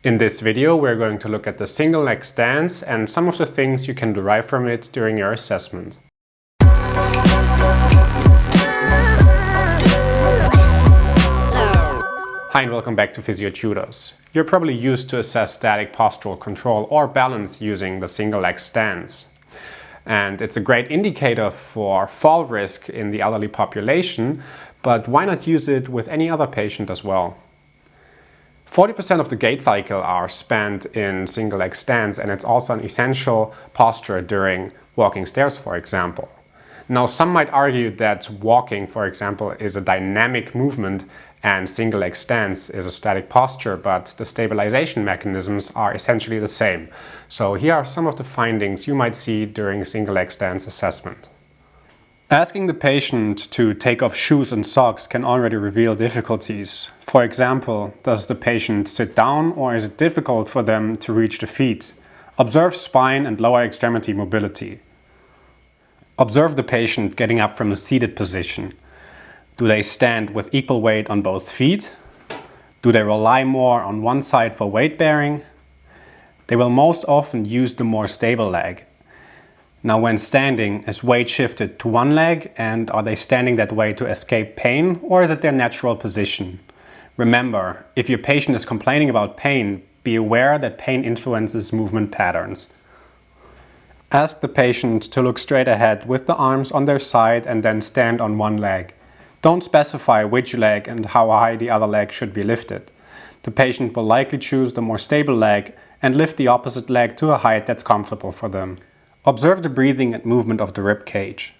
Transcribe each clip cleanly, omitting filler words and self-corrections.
In this video, we're going to look at the single leg stance and some of the things you can derive from it during your assessment. Hi and welcome back to Physio Tutors. You're probably used to assess static postural control or balance using the single leg stance. And it's a great indicator for fall risk in the elderly population, but why not use it with any other patient as well? 40% of the gait cycle are spent in single leg stance, and it's also an essential posture during walking stairs, for example. Now, some might argue that walking, for example, is a dynamic movement and single leg stance is a static posture, but the stabilization mechanisms are essentially the same. So here are some of the findings you might see during a single leg stance assessment. Asking the patient to take off shoes and socks can already reveal difficulties. For example, does the patient sit down or is it difficult for them to reach the feet? Observe spine and lower extremity mobility. Observe the patient getting up from a seated position. Do they stand with equal weight on both feet? Do they rely more on one side for weight bearing? They will most often use the more stable leg. Now, when standing, is weight shifted to one leg, and are they standing that way to escape pain, or is it their natural position? Remember, if your patient is complaining about pain, be aware that pain influences movement patterns. Ask the patient to look straight ahead with the arms on their side and then stand on one leg. Don't specify which leg and how high the other leg should be lifted. The patient will likely choose the more stable leg and lift the opposite leg to a height that's comfortable for them. Observe the breathing and movement of the rib cage.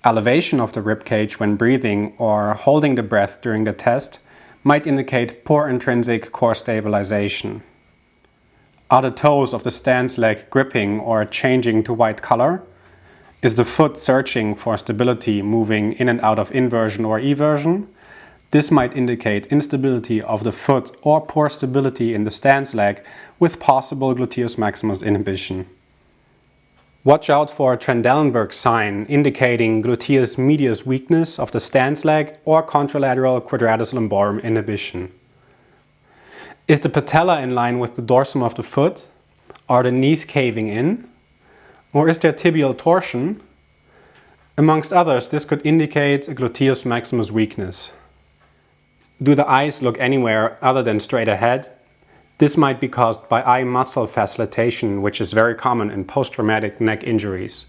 Elevation of the rib cage when breathing or holding the breath during the test might indicate poor intrinsic core stabilization. Are the toes of the stance leg gripping or changing to white color? Is the foot searching for stability, moving in and out of inversion or eversion? This might indicate instability of the foot or poor stability in the stance leg with possible gluteus maximus inhibition. Watch out for a Trendelenburg sign indicating gluteus medius weakness of the stance leg or contralateral quadratus lumborum inhibition. Is the patella in line with the dorsum of the foot? Are the knees caving in? Or is there tibial torsion? Amongst others, this could indicate a gluteus maximus weakness. Do the eyes look anywhere other than straight ahead? This might be caused by eye muscle facilitation, which is very common in post-traumatic neck injuries.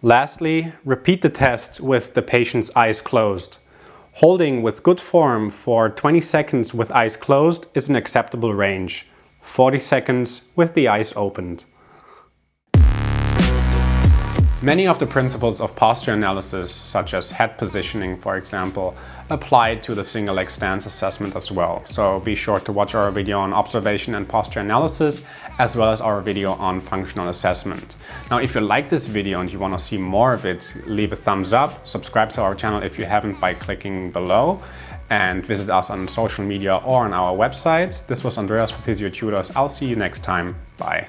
Lastly, repeat the test with the patient's eyes closed. Holding with good form for 20 seconds with eyes closed is an acceptable range. 40 seconds with the eyes opened. Many of the principles of posture analysis, such as head positioning, for example, apply to the single leg stance assessment as well. So be sure to watch our video on observation and posture analysis, as well as our video on functional assessment. Now, if you like this video and you want to see more of it, leave a thumbs up, subscribe to our channel if you haven't by clicking below, and visit us on social media or on our website. This was Andreas for Physio Tutors. I'll see you next time. Bye.